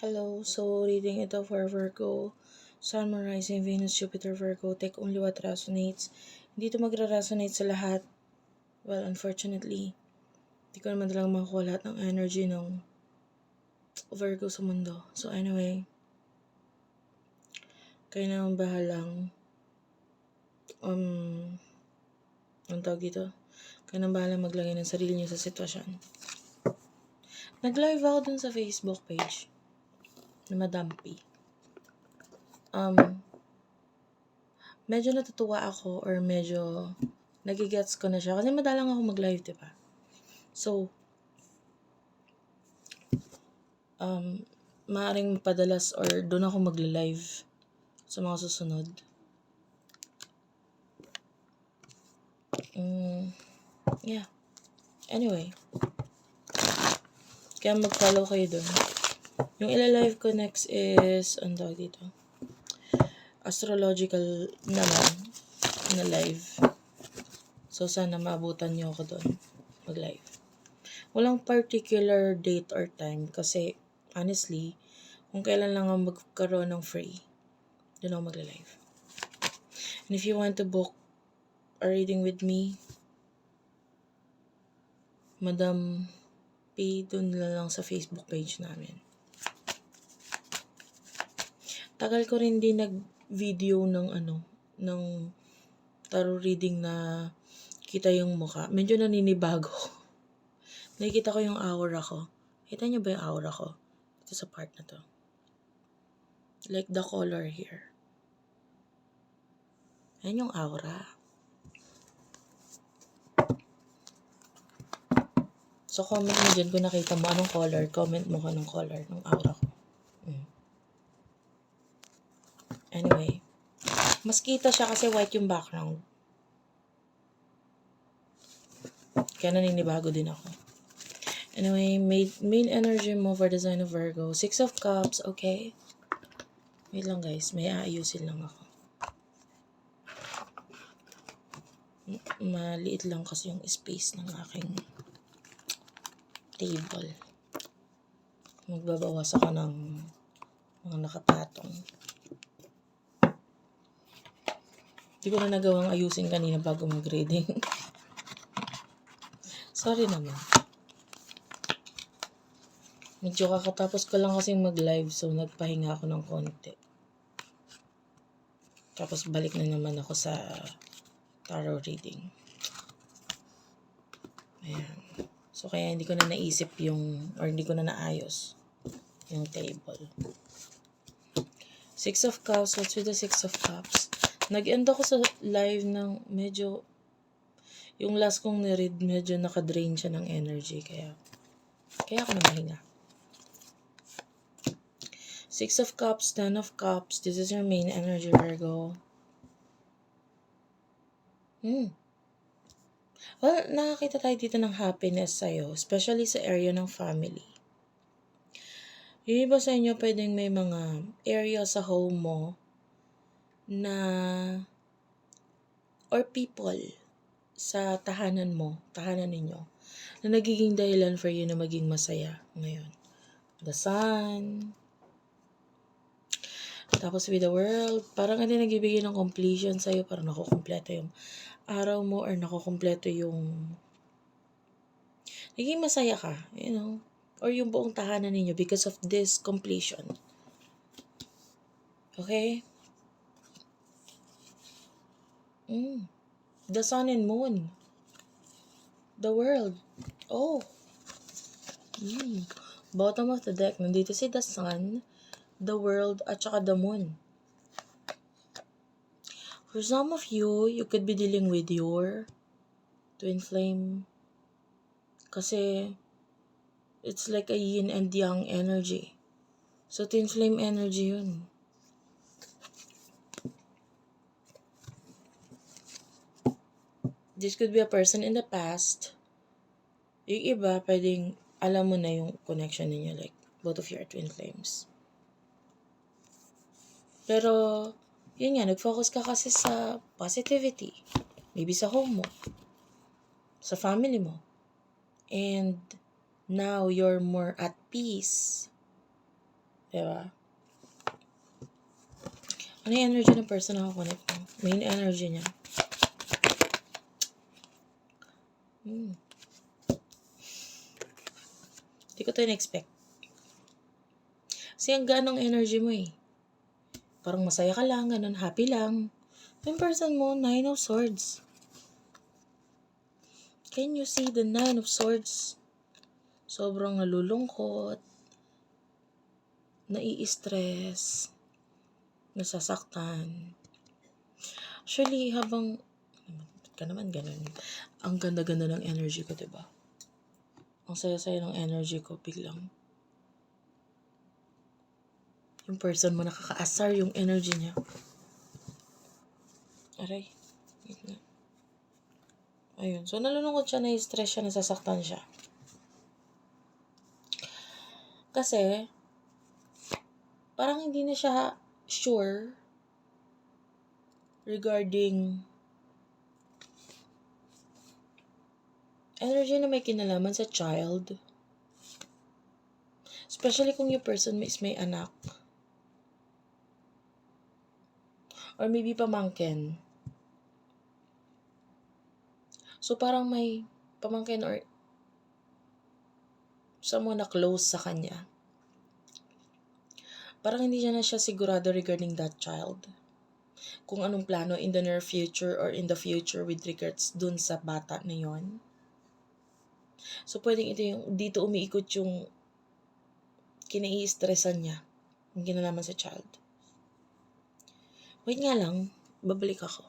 Hello, so reading ito for Virgo, Sun, Moon, Rising, Venus, Jupiter, Virgo, take only what resonates. Hindi ito magra-resonate sa lahat. Well, unfortunately, hindi ko naman talagang makukuha lahat ng energy ng Virgo sa mundo. So anyway, kayo na ang bahalang, ang tawag dito? Kayo na ang bahalang maglagay ng sarili niyo sa sitwasyon. Nag-live ako dun sa Facebook page na Madam P. Medyo natutuwa ako or medyo nagigets ko na siya kasi madalang ako mag-live, diba? So, maaaring mapadalas or doon ako mag-live sa mga susunod. Yeah. Anyway. Kaya mag-follow kayo doon. Yung ila-live ko next is, ang tawag dito? Astrological naman na live. So, sana maabutan nyo ako doon mag-live. Walang particular date or time kasi honestly, kung kailan lang ako magkaroon ng free, doon ako mag-live. And if you want to book a reading with me, Madam P, doon lang sa Facebook page namin. Tagal ko rin din nag-video ng tarot reading na kita yung mukha. Medyo naninibago. Nakikita ko yung aura ko. Kita niyo ba yung aura ko? Ito sa part na to. Like the color here. Ayan yung aura. So, comment mo dyan kung nakita mo anong color. Comment mo anong color ng aura ko. Anyway. Mas kita siya kasi white yung background. Kaya naninibago din ako. Anyway, main energy mo for the sign of Virgo. 6 of Cups, okay? Wait lang guys, may aayusin lang ako. Maliit lang kasi yung space ng aking table. Magbabawas ako ng mga nakapatong. Hindi ko na nagawang ayusin kanina bago mag-reading. Sorry naman. Medyo kakatapos ko lang kasing mag-live so nagpahinga ako ng konti. Tapos balik na naman ako sa tarot reading. Ayan. So kaya hindi ko na naisip hindi ko na naayos yung table. 6 of Cups, what's with the 6 of Cups? Nag-end ako sa live ng medyo, yung last kong niread, medyo nakadrain siya ng energy. Kaya ako na mahinga. 6 of Cups, 10 of Cups. This is your main energy, Virgo. Well, nakakita tayo dito ng happiness sa'yo, especially sa area ng family. Yung iba sa inyo, pwedeng may mga area sa home mo na or people sa tahanan ninyo, na nagiging dahilan for you na maging masaya ngayon. The Sun, tapos with the World, parang ano nagbibigay ng completion sa'yo, parang nakukumpleto yung araw mo or nakukumpleto yung naging masaya ka, or yung buong tahanan ninyo because of this completion. Okay? The Sun and Moon. The World. Oh. Bottom of the deck. Nandito si the Sun, the World, at saka the Moon. For some of you, you could be dealing with your twin flame. Kasi it's like a yin and yang energy. So, twin flame energy yun. This could be a person in the past. Yung iba, pwedeng alam mo na yung connection ninyo, like both of you are twin flames. Pero, yun nga, nag-focus ka kasi sa positivity. Maybe sa home mo. Sa family mo. And now, you're more at peace. Diba? Ano yung energy ng person na connect mo? Main energy niya. Hindi ko to in-expect. Kasi ang ganong energy mo eh. Parang masaya ka lang, ganun, happy lang. Yung person mo, 9 of Swords. Can you see the 9 of Swords? Sobrang nalulungkot, nai-stress, nasasaktan. Actually, habang, ba't ka naman ganun? Ang ganda-ganda ng energy ko, diba? Ang saya-saya ng energy ko, biglang. Yung person mo nakakaasar yung energy niya. Aray. Wait nga. Ayun. So, nalulungkot siya, nai-stress siya, nasasaktan siya. Kasi, parang hindi na siya sure regarding energy na may kinalaman sa child. Especially kung yung person is may anak. Or maybe pamangkin. So, parang may pamangkin or someone na close sa kanya. Parang hindi na siya sigurado regarding that child. Kung anong plano in the near future or in the future with regards dun sa bata na yon. So, pwedeng ito yung, dito umiikot yung kinai-stressan niya. Yung kinalaman sa child. Wait nga lang, babalik ako.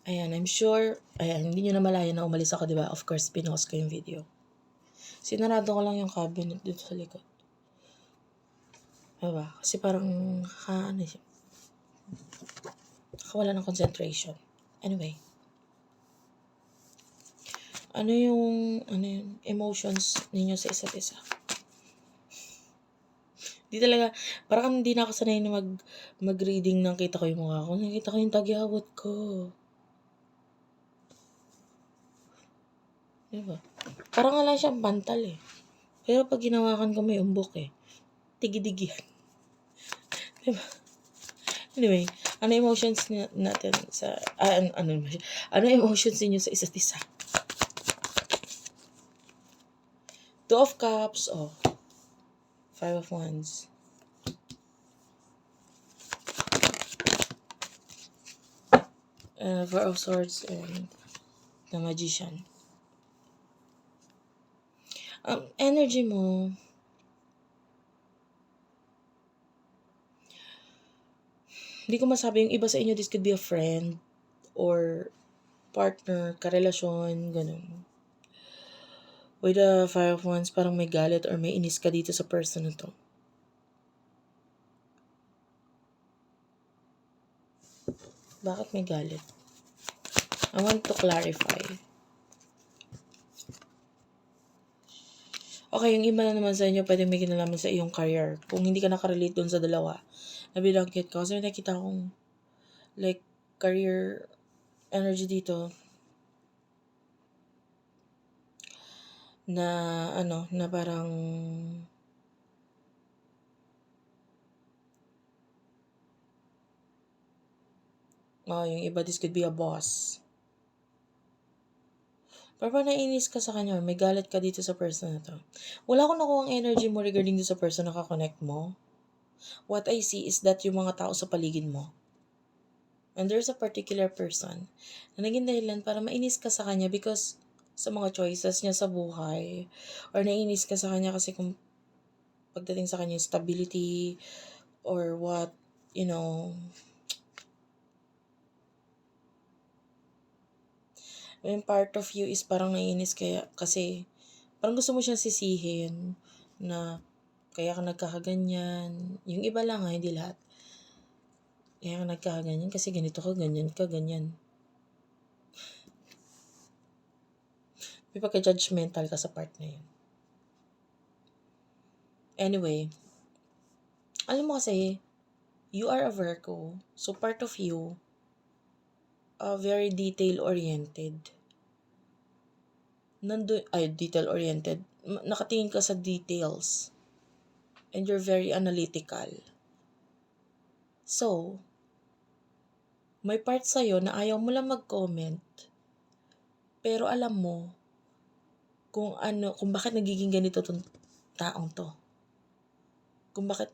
Ayan, I'm sure, ayan, hindi nyo na malaya na umalis ako, diba? Of course, pinost ko yung video. Sinarado ko lang yung cabinet dito sa likod. Diba? Kasi parang, nakawala ng concentration. Anyway. Ano yung emotions ninyo sa isa't isa? Di talaga, parang hindi na ako sanay na mag-reading ng kita ko yung mukha ko. Nakita ko yung tagyawat ko. Diba? Parang nga lang siyang pantal eh. Pero pag ginawakan ko may umbok eh. Tigi-digi yan. Diba? Anyway, ano emotions natin sa, ano emotions niyo sa isa't isa? Two of Cups, Five of Wands. Four of Swords and the Magician. Energy mo, hindi ko masabi, yung iba sa inyo, this could be a friend or partner, karelasyon, ganun. With the Five of Wands, parang may galit or may inis ka dito sa person na to. Bakit may galit? I want to clarify. Okay, yung iba na naman sa inyo, pwede may kinalaman sa iyong career. Kung hindi ka nakarelate dun sa dalawa, nabilanggit ko. Kasi may nakita akong, like, career energy dito. Na, na parang, yung iba, this could be a boss. Pero pag nainis ka sa kanya or may galit ka dito sa person na to, wala akong nakuha ang energy mo regarding dito sa person na kakonect mo. What I see is that yung mga tao sa paligid mo. And there's a particular person na naging dahilan para mainis ka sa kanya because sa mga choices niya sa buhay. Or nainis ka sa kanya kasi kung pagdating sa kanya stability or what, when part of you is parang nainis kaya kasi parang gusto mo siyang sisihin na kaya ka nagkakaganyan. Yung iba lang hindi lahat. Kaya ka nagkakaganyan kasi ganito ka, ganyan. May pagka-judgmental ka sa part na yun. Anyway, alam mo kasi, you are a Virgo. So part of you, very detail-oriented. Detail-oriented. Nakatingin ka sa details. and you're very analytical. So, may part sa'yo na ayaw mo lang mag-comment, pero alam mo kung bakit nagiging ganito tong taong to. Kung bakit,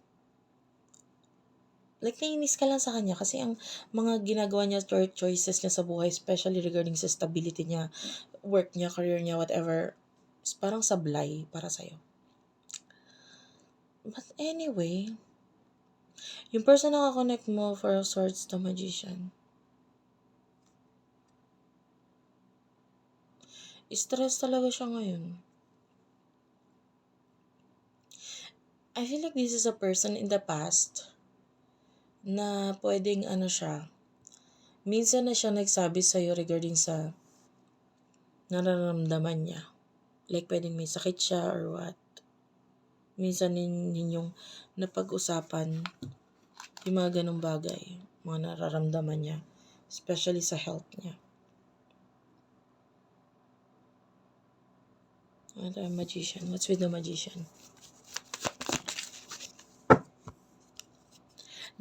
like, naiinis ka lang sa kanya kasi ang mga ginagawa niya, choices niya sa buhay, especially regarding sa stability niya, work niya, career niya, whatever, is parang sablay para sa'yo. But anyway, yung person na kakonect mo, for swords, the magician, stress talaga siya ngayon. I feel like this is a person in the past na pwedeng siya. Minsan na siya nagsabi sa'yo regarding sa nararamdaman niya. Like pwedeng may sakit siya or what. Minsan ninyong napag-usapan yung mga ganong bagay, mga nararamdaman niya, especially sa health niya. The magician. What's with the magician?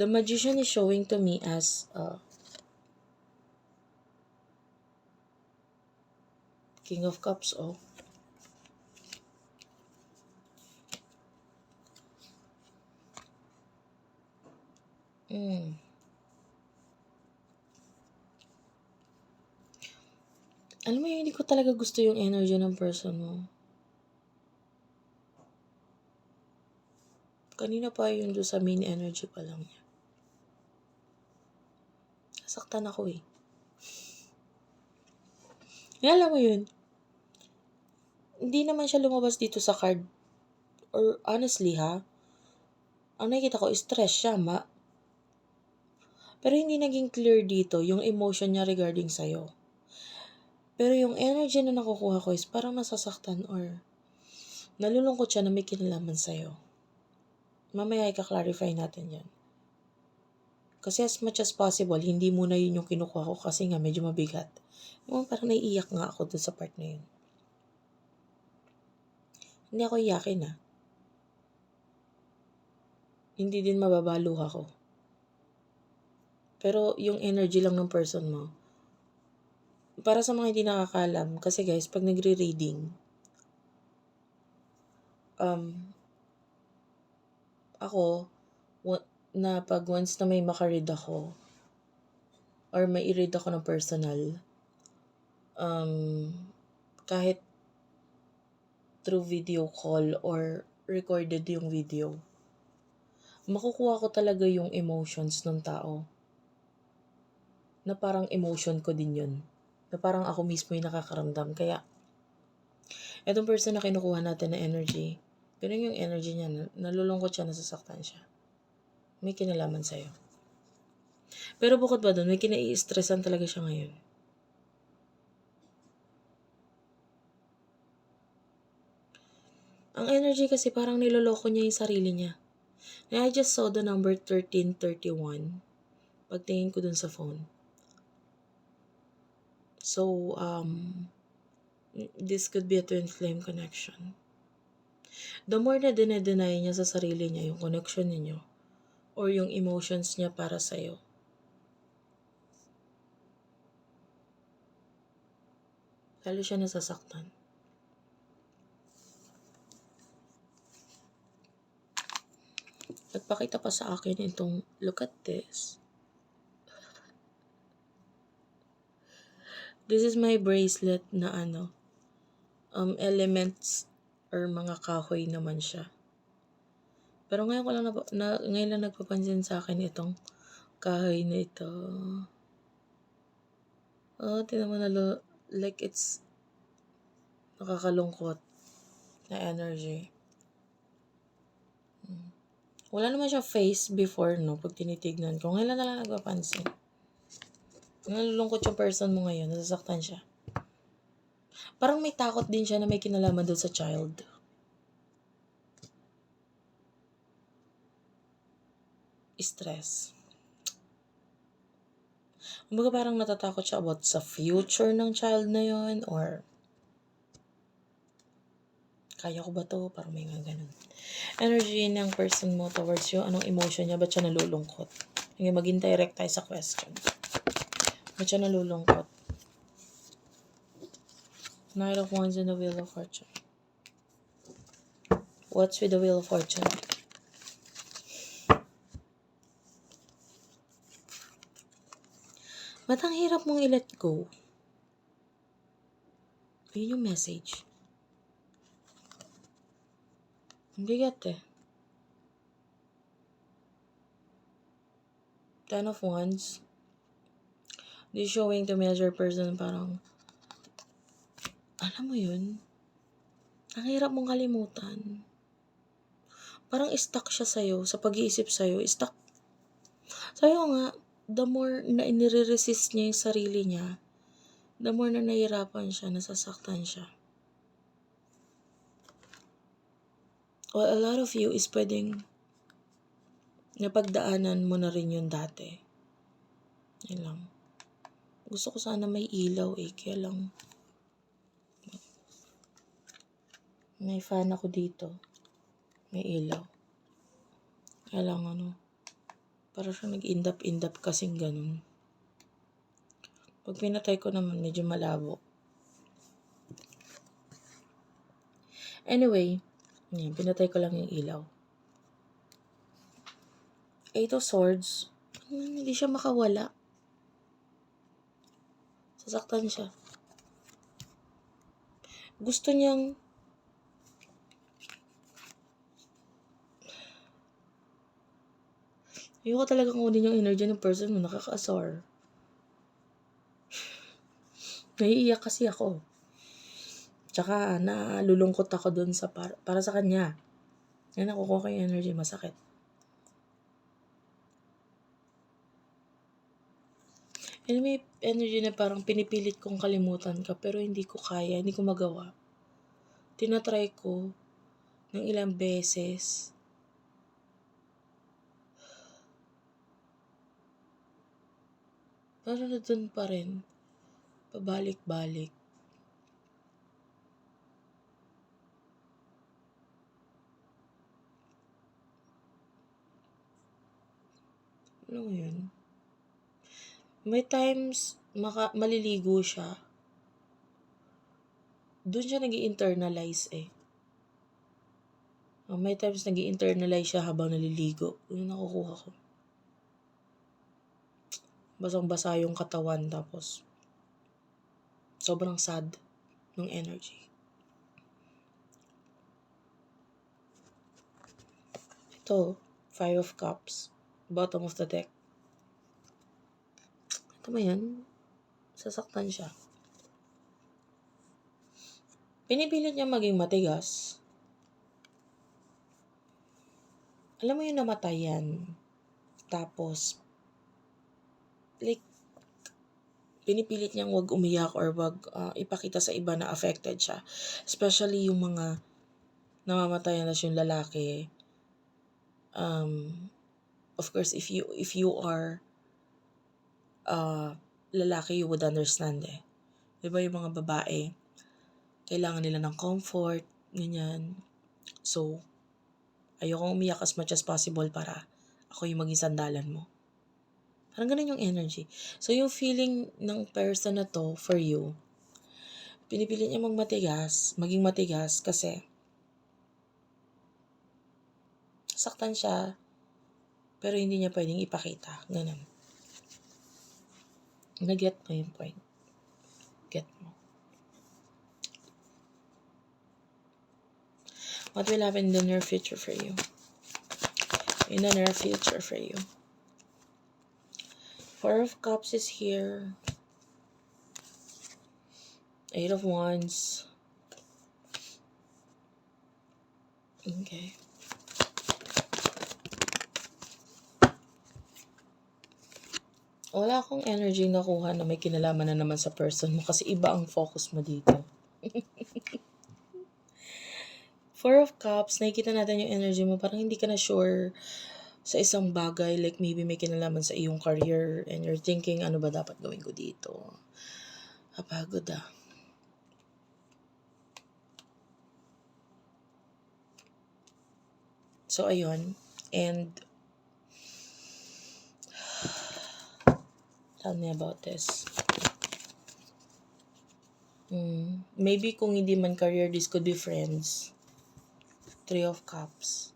The magician is showing to me as King of Cups, oh. Alam mo hindi ko talaga gusto yung energy ng person mo. Kanina pa yun doon sa main energy pa lang niya. Nasaktan ako eh. Alam mo yun, hindi naman siya lumabas dito sa card. Or honestly ang nakikita ko, stress siya, Pero hindi naging clear dito yung emotion niya regarding sa'yo. Pero yung energy na nakukuha ko is parang nasasaktan or nalulungkot siya na may kinalaman sa'yo. Mamaya i-clarify natin yan. Kasi as much as possible, hindi muna yun yung kinukuha ko kasi nga medyo mabigat. Parang naiiyak nga ako dun sa part na yun. Hindi ako iyakin Hindi din mababalo ako. Pero yung energy lang ng person mo, para sa mga hindi nakakalam, kasi guys, pag nagre-reading, ako, na pag once na may makaread ako, or may i-read ako ng personal, kahit through video call or recorded yung video, makukuha ko talaga yung emotions ng tao. Na parang emotion ko din yun. Na parang ako mismo yung nakakaramdam. Kaya, etong person na kinukuha natin na energy, ganun yung energy niya. Nalulungkot siya, nasasaktan siya. May kinalaman sa'yo. Pero bukod ba doon, may kinai-stressan talaga siya ngayon. Ang energy kasi parang niloloko niya yung sarili niya. I just saw the number 1331. Pagtingin ko dun sa phone. So, this could be a twin flame connection. The more na dinedeny niya sa sarili niya yung connection ninyo or yung emotions niya para sa'yo, lalo siya nasasaktan. Nagpakita pa sa akin itong, look at this. This is my bracelet na elements or mga kahoy naman siya. Pero ngayon ko lang ngayon lang nagpapansin sa akin itong kahoy na ito. Tingnan mo like it's nakakalungkot na energy. Wala naman siya face before, pag tinitignan ko. Ngayon na lang nagpapansin. Nalulungkot yung person mo ngayon, nasasaktan siya. Parang may takot din siya na may kinalaman doon sa child. Stress. Kumbaga parang natatakot siya about sa future ng child na yon or Kaya ko ba to? Parang may nga ganun. Energy ng person mo towards you. Anong emotion niya? Ba't siya nalulungkot? Sige, maging direct tayo sa question. Ba't siya nalulungkot? Knight of Wands and the Wheel of Fortune. What's with the Wheel of Fortune? Ba't ang hirap mong i-let go? Yun yung message. Ang bigat eh. Ten of Wands. This showing to measure person parang, alam mo yun? Ang hirap mong kalimutan. Parang stuck siya sa'yo, sa pag-iisip sa'yo. Stuck. Sa'yo nga, the more na inire-resist niya yung sarili niya, the more na nahihirapan siya, nasasaktan siya. Well, a lot of you is pwedeng napagdaanan mo na rin yun dati. Yun lang. Gusto ko sana may ilaw eh, kaya lang may fan ako dito. May ilaw. Kaya lang para siya nag-indap-indap kasing ganun. Pag pinatay ko naman, medyo malabo. Anyway, yan, pinatay ko lang yung ilaw. Eight of Swords, hindi siya makawala. Sasaktan siya. Gusto niyang ayoko talagang kunin yung energy ng person mo, nakaka-asar. Naiiyak kasi ako. Tsaka nalulungkot ako dun sa para sa kanya. Yan, nakukuha ko yung energy, masakit. And may energy na parang pinipilit kong kalimutan ka pero hindi ko kaya, hindi ko magawa. Tinatry ko ng ilang beses. Pero na dun pa rin. Pabalik-balik. Ano yun? May times maliligo siya. Doon siya nag-i-internalize eh. May times nag-i-internalize siya habang naliligo. Yun nakukuha ko. Basang-basa yung katawan tapos sobrang sad ng energy. Ito, Five of Cups. Bottom of the deck. Ito mo yan? Sasaktan siya. Pinipilit niya maging matigas. Alam mo yung namatay yan. Tapos, like, pinipilit niyang wag umiyak or wag ipakita sa iba na affected siya. Especially yung mga namamatayan na yung lalaki. Of course, if you are lalaki, you would understand eh. Diba yung mga babae, kailangan nila ng comfort, ganyan. So, ayokong umiyak as much as possible para ako yung maging sandalan mo. Parang ganun yung energy. So, yung feeling ng person na to for you, pinipilit niya maging matigas kasi saktan siya, pero hindi niya pwedeng ipakita. Ganun. Nag-get mo yung point. Get mo. What will happen in the near future for you? In the near future for you. Four of Cups is here. Eight of Wands. Okay. Wala akong energy nakuha na may kinalaman na naman sa person mo kasi iba ang focus mo dito. Four of Cups, nakikita natin yung energy mo. Parang hindi ka na sure sa isang bagay. Like maybe may kinalaman sa iyong career and you're thinking, ano ba dapat gawin ko dito? Kapagod ah. So, ayun. And, tell me about this. Maybe kung hindi man career, this could be friends. 3 of Cups.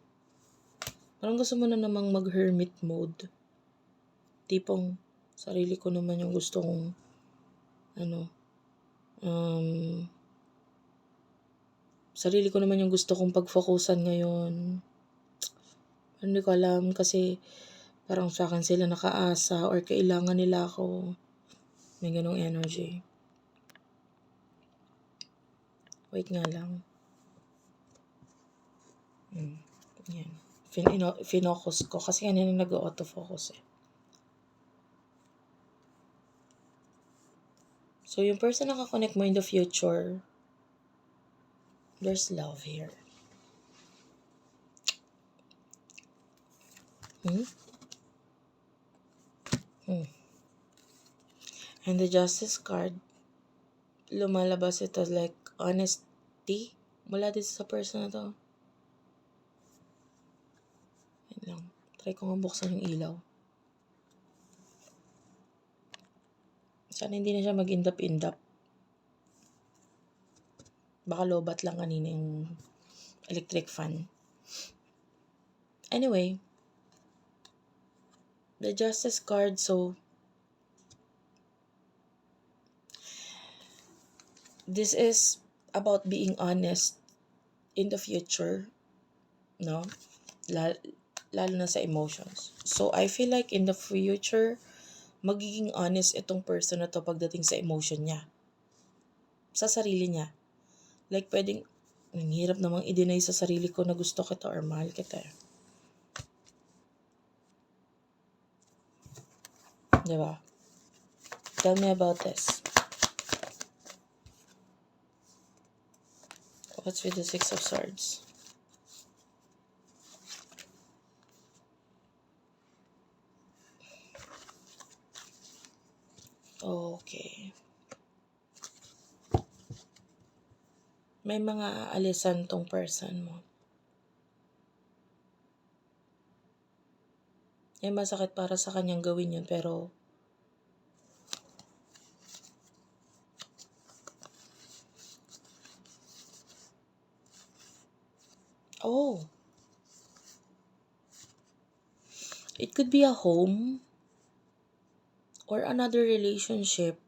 Parang gusto mo na namang mag-hermit mode. Tipong, sarili ko naman yung gusto kong, sarili ko naman yung gusto kong pag-focusan ngayon. Hindi ko alam kasi parang sa akin sila nakaasa or kailangan nila ako. May ganong energy. Wait nga lang. Yan. Finocus ko kasi kanina nag-autofocus eh. So, yung person na nakakonect mo in the future, there's love here. And the Justice card, lumalabas ito like honesty mula dito sa person na to. Yan lang. Try ko nga buksan yung ilaw. Sana hindi na siya mag-indap-indap. Baka lobat lang kanina yung electric fan. Anyway, the Justice card, so this is about being honest in the future, no? Lalo na sa emotions. So, I feel like in the future, magiging honest itong person na to pagdating sa emotion niya. Sa sarili niya. Like, pwedeng, ang hirap namang i-deny sa sarili ko na gusto kita or mahal kita. Diba? Tell me about this. What's with the 6 of Swords? Okay. May mga aalisan tong person mo. Masakit para sa kanyang gawin yun, pero it could be a home or another relationship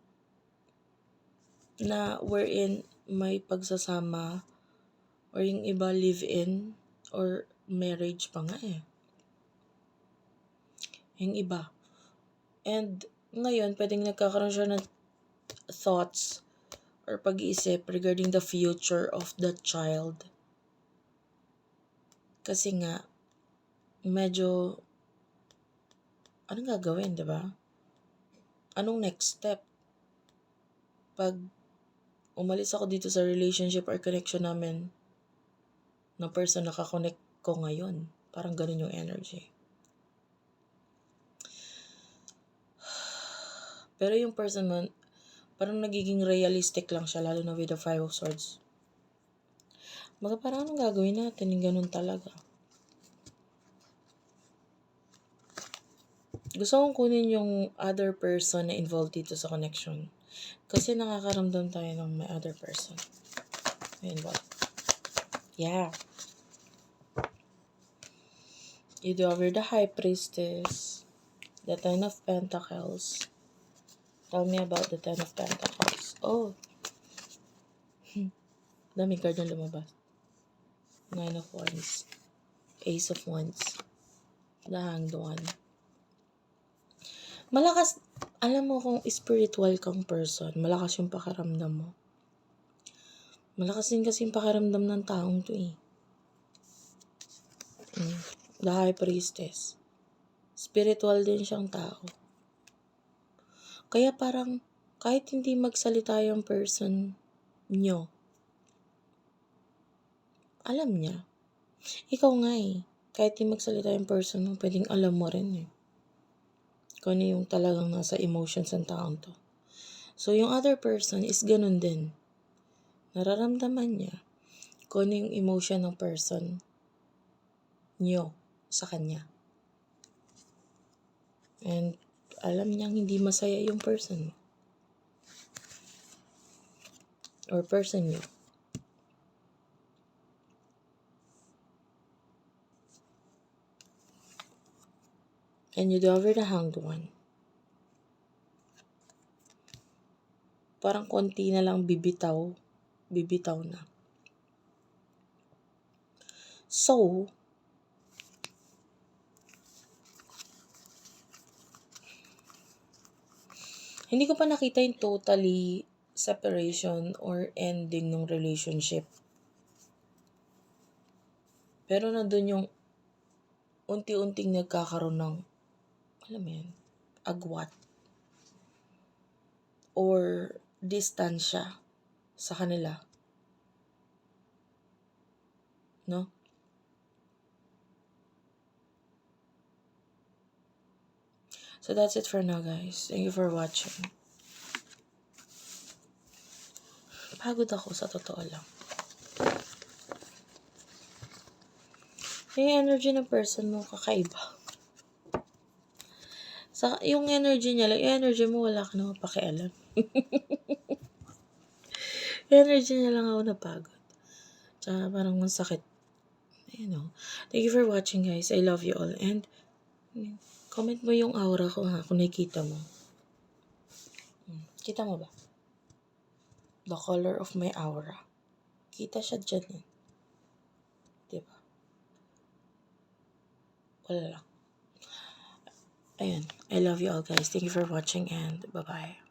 na wherein may pagsasama or yung iba live-in or marriage pa nga eh. Yung iba. And ngayon, pwedeng nagkakaroon siya ng thoughts or pag-iisip regarding the future of the child. Kasi nga, medyo, anong gagawin, diba? Anong next step? Pag umalis ako dito sa relationship or connection namin ng person na nakakonect ko ngayon. Parang ganun yung energy. Pero yung person man, parang nagiging realistic lang siya, lalo na with the 5 of Swords. Parang anong gagawin natin? Yung ganun talaga. Gusto kong kunin yung other person na involved dito sa connection. Kasi nakakaramdam tayo ng may other person. Involved. Yeah. You do over the High Priestess. The 10 of Pentacles. Tell me about the 10 of Pentacles. Oh. Daming card na lumabas. 9 of Wands. Ace of Wands. The Hanged One. Malakas, alam mo kung spiritual kang person, malakas yung pakiramdam mo. Malakas din kasi yung pakiramdam ng taong to eh. The High Priestess. Spiritual din siyang tao. Kaya parang kahit hindi magsalita yung person nyo, alam niya. Ikaw nga eh. Kahit hindi magsalita yung person mo, pwedeng alam mo rin eh. Kung ano yung talagang nasa emotions ng taong to. So, yung other person is ganun din. Nararamdaman niya kung ano yung emotion ng person nyo sa kanya. And alam niyang hindi masaya yung person mo. Or person nyo. And you discover the Hanged One. Parang konti na lang bibitaw na. So, hindi ko pa nakita yung totally separation or ending ng relationship. Pero nandun yung unti-unting nagkakaroon ng, alam mo yan, agwat. Or distansya sa kanila. No? So that's it for now, guys. Thank you for watching. Pagod ako sa totoo lang. Yung energy ng person mo kakaiba. Yung energy niya, yung energy mo wala ka naman pakialam. Energy niya lang ako napagod. Tsaka parang masakit. Thank you for watching, guys. I love you all. And comment mo yung aura ko ha, kung nakikita mo. Kita mo ba? The color of my aura. Kita siya dyan eh. Diba? Wala lang. Ayun. I love you all, guys. Thank you for watching and bye-bye.